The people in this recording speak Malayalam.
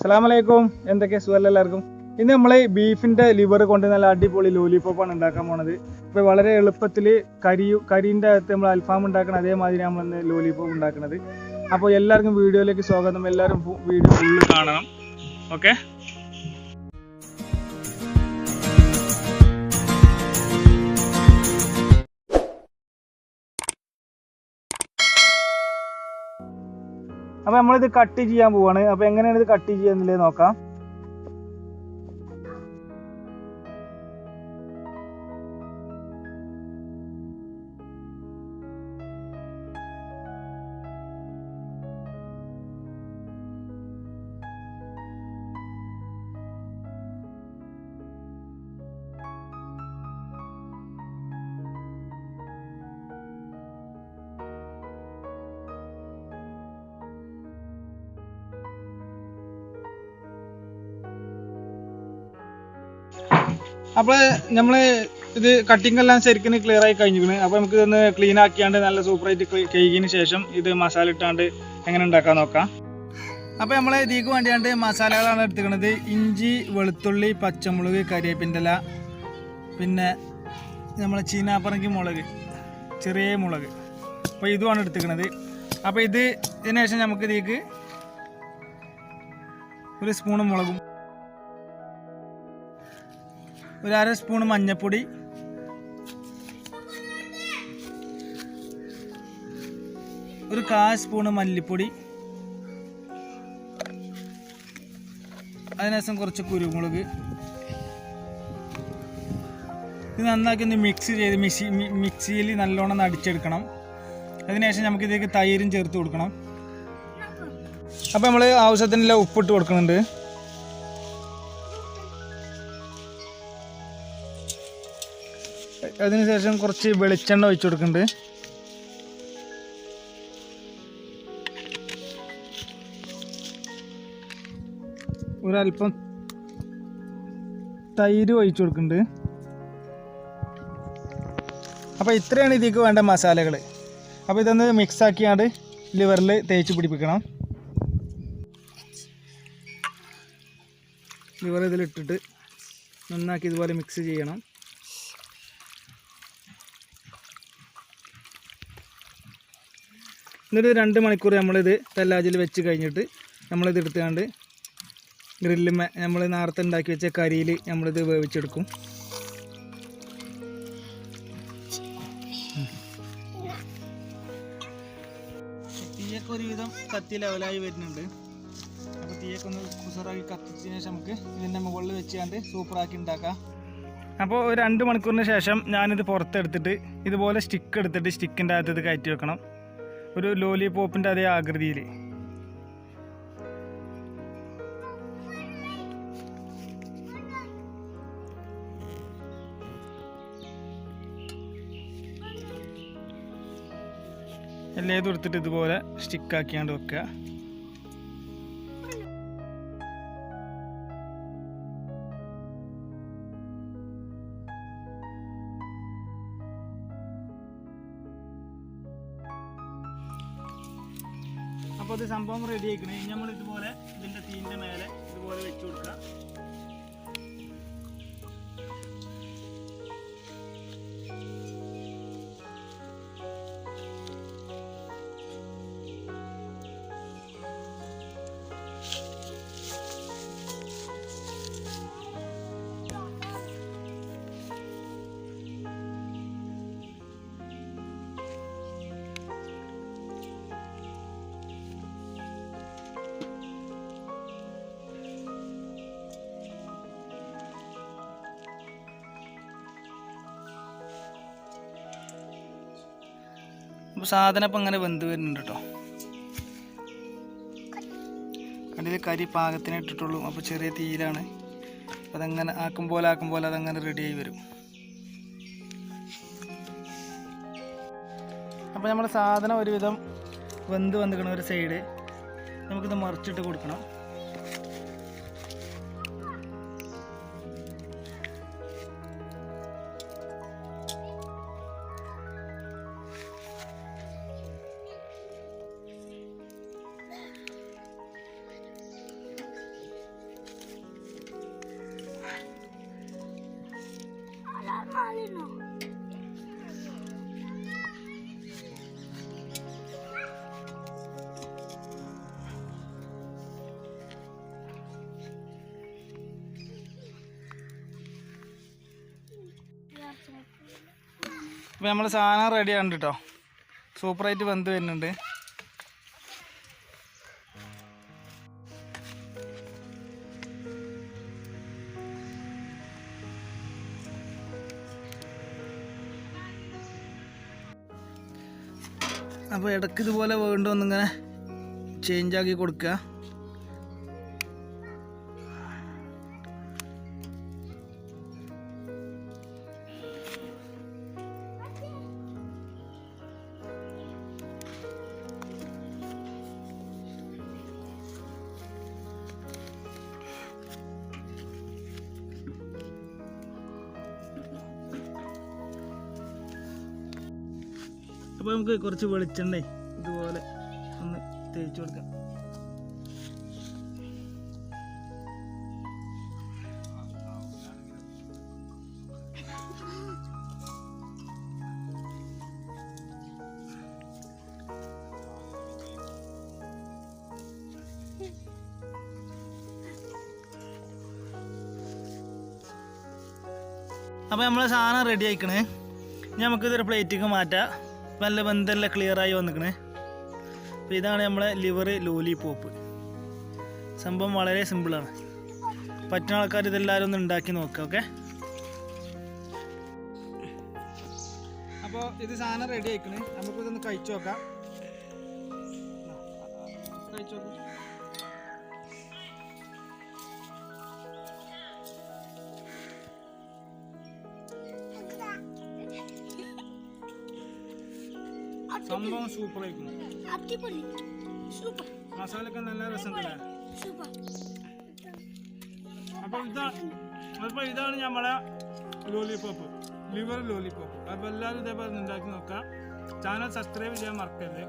അസ്സലാമലൈക്കും. എന്തൊക്കെ സുഖം എല്ലാവർക്കും. ഇന്ന് നമ്മൾ ബീഫിൻ്റെ ലിവർ കൊണ്ട് നല്ല അടിപൊളി ലോലിപോപ്പാണ് ഉണ്ടാക്കാൻ പോണത്. ഇപ്പോൾ വളരെ എളുപ്പത്തിൽ കരീൻ്റെ അകത്ത് നമ്മൾ അൽഫാം ഉണ്ടാക്കണം, അതേമാതിരി നമ്മൾ ഇന്ന് ലോലിപോപ്പ് ഉണ്ടാക്കുന്നത്. അപ്പോൾ എല്ലാവർക്കും വീഡിയോയിലേക്ക് സ്വാഗതം. എല്ലാവരും വീഡിയോ ഫുള്ള് കാണണം. ഓക്കെ. അപ്പോൾ നമ്മളിത് കട്ട് ചെയ്യാൻ പോവാണ്. അപ്പോൾ എങ്ങനെയാണ് ഇത് കട്ട് ചെയ്യുന്നില്ലേ നോക്കാം. അപ്പോൾ നമ്മൾ ഇത് കട്ടിങ് എല്ലാം ശരിക്കും ക്ലിയർ ആയി കഴിഞ്ഞിരിക്കുന്നു. അപ്പോൾ നമുക്ക് ഇതൊന്ന് ക്ലീൻ ആക്കിയാണ്ട് നല്ല സൂപ്പറായിട്ട് കഴുകിയതിന് ശേഷം ഇത് മസാല ഇട്ടാണ്ട് എങ്ങനെ ഉണ്ടാക്കാൻ നോക്കാം. അപ്പോൾ നമ്മൾ ഇതിലേക്ക് വേണ്ടിയാണ്ട് മസാലകളാണ് എടുത്തിരിക്കുന്നത്. ഇഞ്ചി, വെളുത്തുള്ളി, പച്ചമുളക്, കരിവേപ്പിൻ്റെ ഇല, പിന്നെ നമ്മളെ ചീനാപ്പറങ്കി മുളക്, ചെറിയ മുളക്. അപ്പോൾ ഇതുമാണ് എടുത്തിരിക്കുന്നത്. അപ്പോൾ ഇതിന് ശേഷം നമുക്ക് ഇതിലേക്ക് ഒരു സ്പൂണ് മുളകും, ഒരു അര സ്പൂൺ മഞ്ഞൾപ്പൊടി, ഒരു 1/4 സ്പൂണ് മല്ലിപ്പൊടി, അതിനുശേഷം കുറച്ച് കുരുമുളക്. ഇത് നന്നാക്കി ഒന്ന് മിക്സ് ചെയ്ത് മിക്സിയിൽ നല്ലോണം അടിച്ചെടുക്കണം. അതിനുശേഷം നമുക്ക് ഇതിലേക്ക് തൈരും ചേർത്ത് കൊടുക്കണം. അപ്പോൾ നമ്മൾ ആവശ്യത്തിനുള്ള ഉപ്പിട്ട് കൊടുക്കുന്നുണ്ട്. അതിനുശേഷം കുറച്ച് വെളിച്ചെണ്ണ ഒഴിച്ചു കൊടുക്കുന്നുണ്ട്. ഒരല്പം തൈര് ഒഴിച്ചു കൊടുക്കുന്നുണ്ട്. അപ്പോൾ ഇത്രയാണ് ഇതിലേക്ക് വേണ്ട മസാലകൾ. അപ്പോൾ ഇതൊന്ന് മിക്സ് ആക്കിയാണ്ട് ലിവറിൽ തേച്ച് പിടിപ്പിക്കണം. ലിവർ ഇതിലിട്ടിട്ട് നന്നാക്കി ഇതുപോലെ മിക്സ് ചെയ്യണം. എന്നിട്ട് 2 മണിക്കൂർ നമ്മളിത് തെല്ലാജിൽ വെച്ച് കഴിഞ്ഞിട്ട് നമ്മളിത് എടുത്തുകൊണ്ട് ഗ്രില്ലുമേ നമ്മൾ നേരത്തെ ഉണ്ടാക്കി വെച്ച കരിയിൽ നമ്മളിത് വേവിച്ചെടുക്കും. തീയൊക്കെ ഒരുവിധം കത്തി ലെവലായി വരുന്നുണ്ട്. അപ്പോൾ തീയൊക്കെ ഒന്ന് കുസറാക്കി കത്തിച്ചതിന് ശേഷം നമുക്ക് ഇതിൻ്റെ മുകളിൽ വെച്ചുകൊണ്ട് സൂപ്പറാക്കി ഉണ്ടാക്കാം. അപ്പോൾ ഒരു 2 മണിക്കൂറിന് ശേഷം ഞാനിത് പുറത്തെടുത്തിട്ട് ഇതുപോലെ സ്റ്റിക്ക് എടുത്തിട്ട് സ്റ്റിക്കിൻ്റെ അകത്ത് ഇത് കയറ്റി വെക്കണം. ഒരു ലോലിപോപ്പിൻ്റെ അതേ ആകൃതിയിൽ. എല്ലാം എടുത്തിട്ട് ഇതുപോലെ സ്റ്റിക്കാക്കിയാണ്ട് വെക്കുക. അപ്പോൾ ഇത് സംഭവം റെഡി ആയിക്കണേ. ഇനി നമ്മൾ ഇതുപോലെ ഇതിൻ്റെ തീൻ്റെ മേലെ ഇതുപോലെ വെച്ച് കൊടുക്കുക. അപ്പോൾ സാധനം ഇപ്പം അങ്ങനെ വെന്ത് വരുന്നുണ്ട് കേട്ടോ. അതിൽ കരി പാകത്തിനെ ഇട്ടിട്ടുള്ളൂ. അപ്പോൾ ചെറിയ തീയിലാണ്. അതങ്ങനെ ആക്കും പോലെ അതങ്ങനെ റെഡിയായി വരും. അപ്പോൾ നമ്മൾ സാധനം ഒരുവിധം വെന്ത് വന്നിരിക്കണ ഒരു സൈഡ് നമുക്കിത് മറിച്ചിട്ട് കൊടുക്കണം. അപ്പോൾ നമ്മൾ സാധനം റെഡിയാണ് കേട്ടോ. സൂപ്പറായിട്ട് വെന്ത് വരുന്നുണ്ട്. അപ്പോൾ ഇടയ്ക്ക് ഇതുപോലെ വീണ്ടും ഒന്നിങ്ങനെ ചേഞ്ചാക്കി കൊടുക്കുക. അപ്പോൾ നമുക്ക് കുറച്ച് വെളിച്ചെണ്ണ ഇതുപോലെ ഒന്ന് തേച്ച് കൊടുക്കാം. അപ്പോൾ നമ്മളെ സാധനം റെഡി ആയിക്കണേ. ഇനി നമുക്കിതൊരു പ്ലേറ്റിലേക്ക് മാറ്റാം. നല്ല ബന്ധമെല്ലാം ക്ലിയറായി വന്നിക്കണേ. അപ്പോൾ ഇതാണ് നമ്മളെ ലിവർ ലോലിപോപ്പ്. സംഭവം വളരെ സിമ്പിളാണ്. പറ്റുന്ന ആൾക്കാർ ഇതെല്ലാവരും ഒന്ന് ഉണ്ടാക്കി നോക്കുക. ഓക്കെ, അപ്പോൾ ഇത് സാധനം റെഡി ആയിക്കണേ. നമുക്കിതൊന്ന് കഴിച്ചു നോക്കാം. കഴിച്ചു നോക്കാം. സംഭവം സൂപ്പർ ആയിരിക്കുന്നു. മസാലയൊക്കെ നല്ല രസമുണ്ടല്ലേ. അപ്പോൾ ഇതാണ് നമ്മളെ ലോലിപോപ്പ്, ലിവർ ലോലിപോപ്പ്. അപ്പോൾ എല്ലാവരും ഇതേപോലെ ഉണ്ടാക്കി നോക്കാം. ചാനൽ സബ്സ്ക്രൈബ് ചെയ്യാൻ മറക്കരുത്.